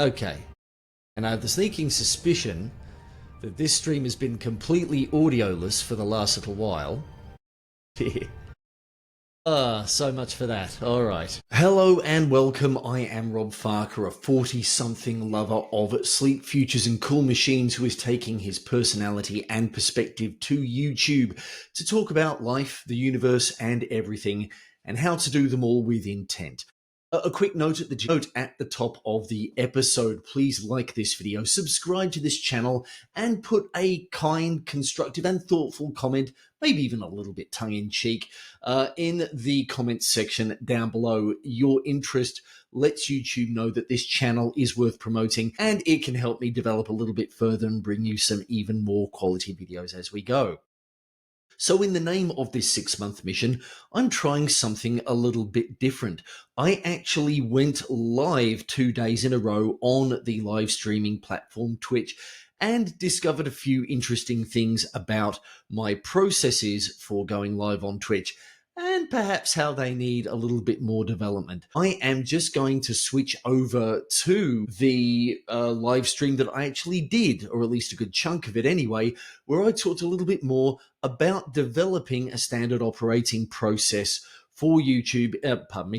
Okay, and I have the sneaking suspicion that this stream has been completely audioless for the last little while. So much for that. Alright. Hello and welcome, I am Rob Farquhar, a 40-something lover of sleek futures and cool machines who is taking his personality and perspective to YouTube to talk about life, the universe and everything, and how to do them all with intent. A quick note at the top of the episode. Please like this video, subscribe to this channel, and put a kind, constructive, and thoughtful comment, maybe even a little bit tongue-in-cheek, in the comments section down below. Your interest lets YouTube know that this channel is worth promoting, and it can help me develop a little bit further and bring you some even more quality videos as we go. So in the name of this 6-month mission, I'm trying something a little bit different. I actually went live 2 days in a row on the live streaming platform Twitch and discovered a few interesting things about my processes for going live on Twitch and perhaps how they need a little bit more development. I am just going to switch over to the live stream that I actually did, or at least a good chunk of it anyway, where I talked a little bit more about developing a standard operating process for YouTube,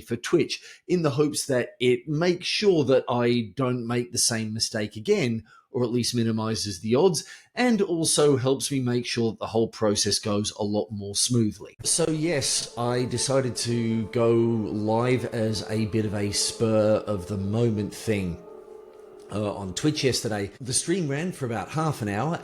for Twitch, in the hopes that it makes sure that I don't make the same mistake again, or at least minimizes the odds, and also helps me make sure that the whole process goes a lot more smoothly. So yes, I decided to go live as a bit of a spur of the moment thing on Twitch yesterday. The stream ran for about half an hour,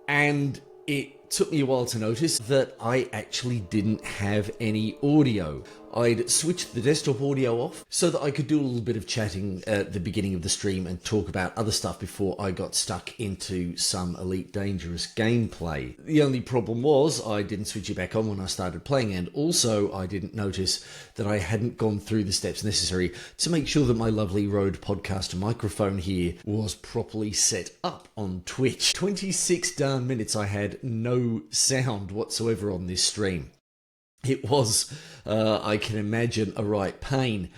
and it took me a while to notice that I actually didn't have any audio. I'd switched the desktop audio off so that I could do a little bit of chatting at the beginning of the stream and talk about other stuff before I got stuck into some Elite Dangerous gameplay. The only problem was I didn't switch it back on when I started playing, and also I didn't notice that I hadn't gone through the steps necessary to make sure that my lovely Rode Podcaster microphone here was properly set up on Twitch. 26 darn minutes I had no sound whatsoever on this stream. It was, I can imagine, a right pain.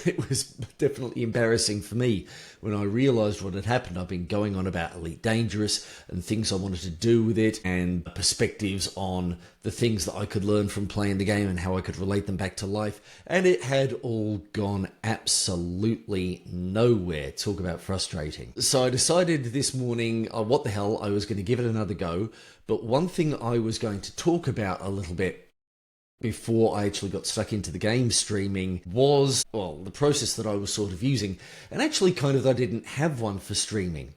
It was definitely embarrassing for me when I realised what had happened. I've been going on about Elite Dangerous and things I wanted to do with it, and perspectives on the things that I could learn from playing the game and how I could relate them back to life, and it had all gone absolutely nowhere. Talk about frustrating. So I decided this morning, what the hell, I was going to give it another go, but one thing I was going to talk about a little bit before I actually got stuck into the game streaming was, well, the process that I was sort of using, and actually kind of I didn't have one for streaming.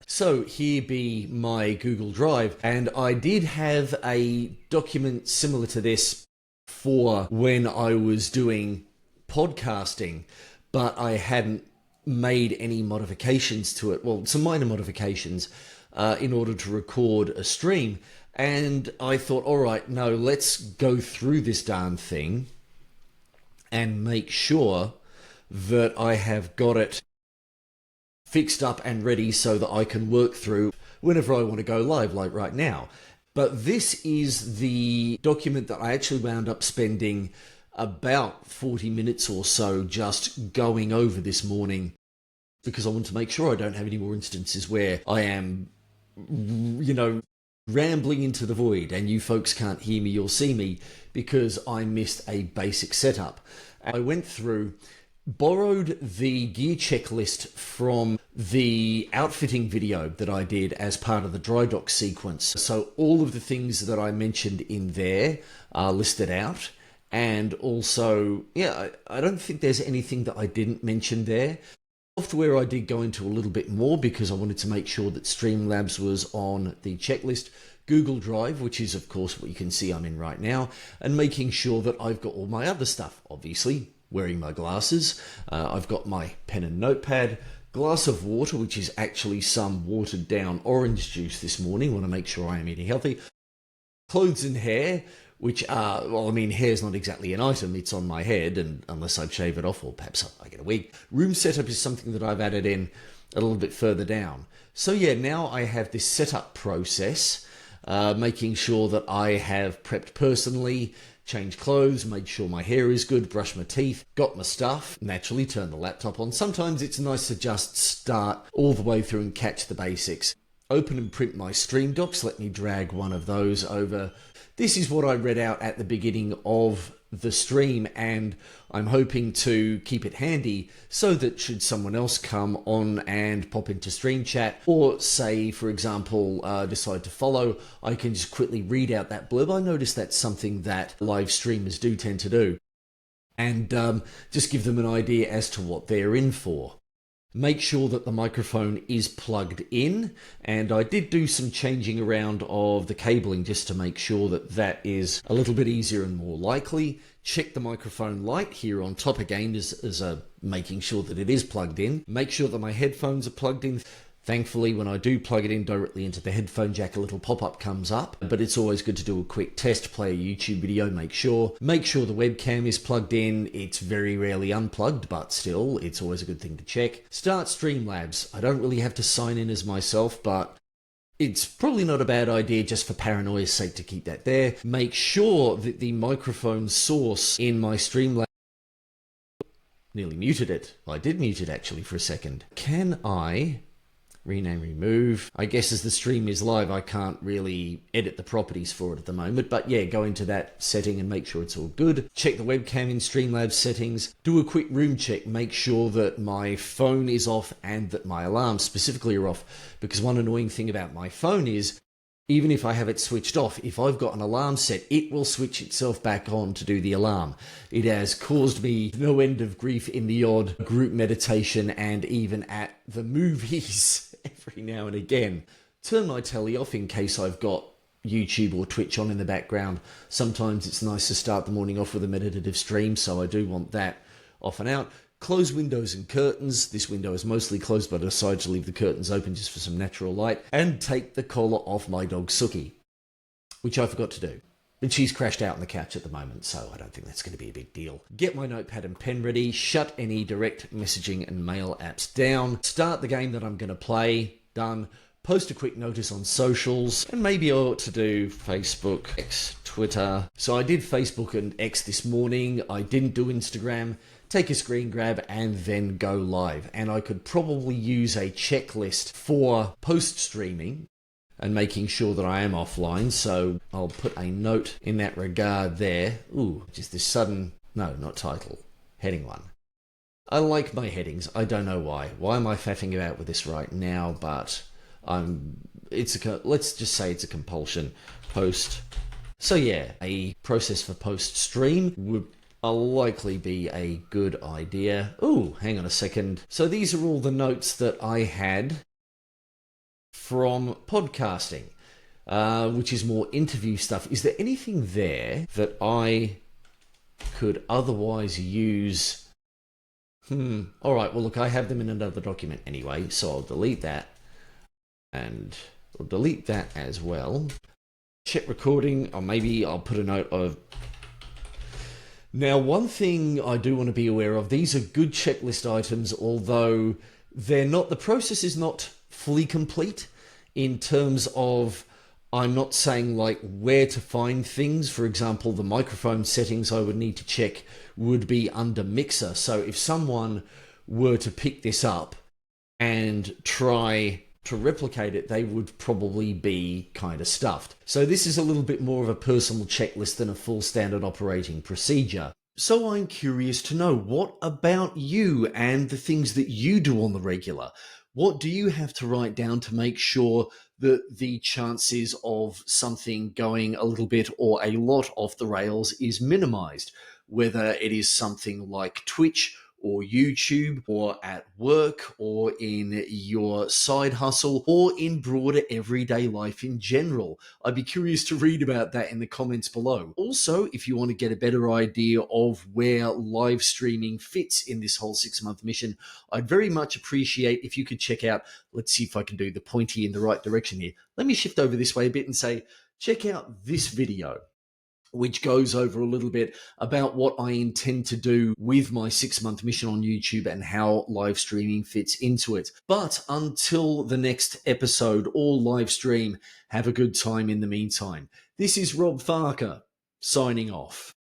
So here be my Google Drive, and I did have a document similar to this for when I was doing podcasting, but I hadn't made any modifications to it, well, some minor modifications in order to record a stream. And I thought, all right, no, let's go through this darn thing and make sure that I have got it fixed up and ready so that I can work through whenever I want to go live, like right now. But this is the document that I actually wound up spending about 40 minutes or so just going over this morning, because I want to make sure I don't have any more instances where I am, rambling into the void and you folks can't hear me or see me because I missed a basic setup. I went through, borrowed the gear checklist from the outfitting video that I did as part of the dry dock sequence. So all of the things that I mentioned in there are listed out. And also, yeah, I don't think there's anything that I didn't mention there. Software I did go into a little bit more because I wanted to make sure that Streamlabs was on the checklist. Google Drive, which is of course what you can see I'm in right now, and making sure that I've got all my other stuff. Obviously, wearing my glasses, I've got my pen and notepad, glass of water, which is actually some watered down orange juice this morning. Want to make sure I am eating healthy. Clothes and hair, which are, well, I mean, hair's not exactly an item, it's on my head, and unless I shave it off, or perhaps I get a wig. Room setup is something that I've added in a little bit further down. So yeah, now I have this setup process, making sure that I have prepped personally, change clothes, made sure my hair is good, brush my teeth, got my stuff, naturally turn the laptop on. Sometimes it's nice to just start all the way through and catch the basics. Open and print my Stream Docs. Let me drag one of those over. This is what I read out at the beginning of the stream, and I'm hoping to keep it handy so that should someone else come on and pop into stream chat, or say, for example, decide to follow, I can just quickly read out that blurb. I notice that's something that live streamers do tend to do, and just give them an idea as to what they're in for. Make sure that the microphone is plugged in, and I did do some changing around of the cabling just to make sure that that is a little bit easier and more likely. Check the microphone light here on top again as making sure that it is plugged in. Make sure that my headphones are plugged in. Thankfully, when I do plug it in directly into the headphone jack, a little pop-up comes up, but it's always good to do a quick test, play a YouTube video, make sure the webcam is plugged in. It's very rarely unplugged, but still, it's always a good thing to check. Start Streamlabs. I don't really have to sign in as myself, but it's probably not a bad idea just for paranoia's sake to keep that there. Make sure that the microphone source in my Streamlabs... Nearly muted it. I did mute it actually for a second. Can I... rename, remove. I guess as the stream is live, I can't really edit the properties for it at the moment, but yeah, go into that setting and make sure it's all good. Check the webcam in Streamlabs settings. Do a quick room check. Make sure that my phone is off and that my alarms specifically are off, because one annoying thing about my phone is even if I have it switched off, if I've got an alarm set, it will switch itself back on to do the alarm. It has caused me no end of grief in the odd group meditation and even at the movies every now and again. Turn my telly off in case I've got YouTube or Twitch on in the background. Sometimes it's nice to start the morning off with a meditative stream, so I do want that off and out. Close windows and curtains. This window is mostly closed, but I decided to leave the curtains open just for some natural light. And take the collar off my dog Suki, which I forgot to do. And she's crashed out on the couch at the moment, so I don't think that's going to be a big deal. Get my notepad and pen ready. Shut any direct messaging and mail apps down. Start the game that I'm going to play. Done. Post a quick notice on socials, and maybe I ought to do Facebook, X, Twitter. So I did Facebook and X this morning. I didn't do Instagram. Take a screen grab and then go live. And I could probably use a checklist for post streaming and making sure that I am offline. So I'll put a note in that regard there. Ooh, just this sudden, no, not title, heading one. I like my headings. I don't know why. Why am I faffing about with this right now? But let's just say it's a compulsion. Post. So yeah, a process for post stream would likely be a good idea. Ooh, hang on a second. So these are all the notes that I had from podcasting, which is more interview stuff. Is there anything there that I could otherwise use? All right, well, look, I have them in another document anyway, so I'll delete that. And I'll delete that as well. Check recording, or maybe I'll put a note of... Now, one thing I do want to be aware of, these are good checklist items, although they're not, the process is not fully complete in terms of, I'm not saying like where to find things. For example, the microphone settings I would need to check would be under Mixer. So if someone were to pick this up and try to replicate it, they would probably be kind of stuffed. So this is a little bit more of a personal checklist than a full standard operating procedure. So I'm curious to know, what about you and the things that you do on the regular? What do you have to write down to make sure that the chances of something going a little bit or a lot off the rails is minimized? Whether it is something like Twitch or YouTube, or at work, or in your side hustle, or in broader everyday life in general. I'd be curious to read about that in the comments below. Also, if you want to get a better idea of where live streaming fits in this whole 6-month mission, I'd very much appreciate if you could check out, let's see if I can do the pointy in the right direction here. Let me shift over this way a bit and say, check out this video, which goes over a little bit about what I intend to do with my 6-month mission on YouTube and how live streaming fits into it. But until the next episode or live stream, have a good time in the meantime. This is Rob Farker, signing off.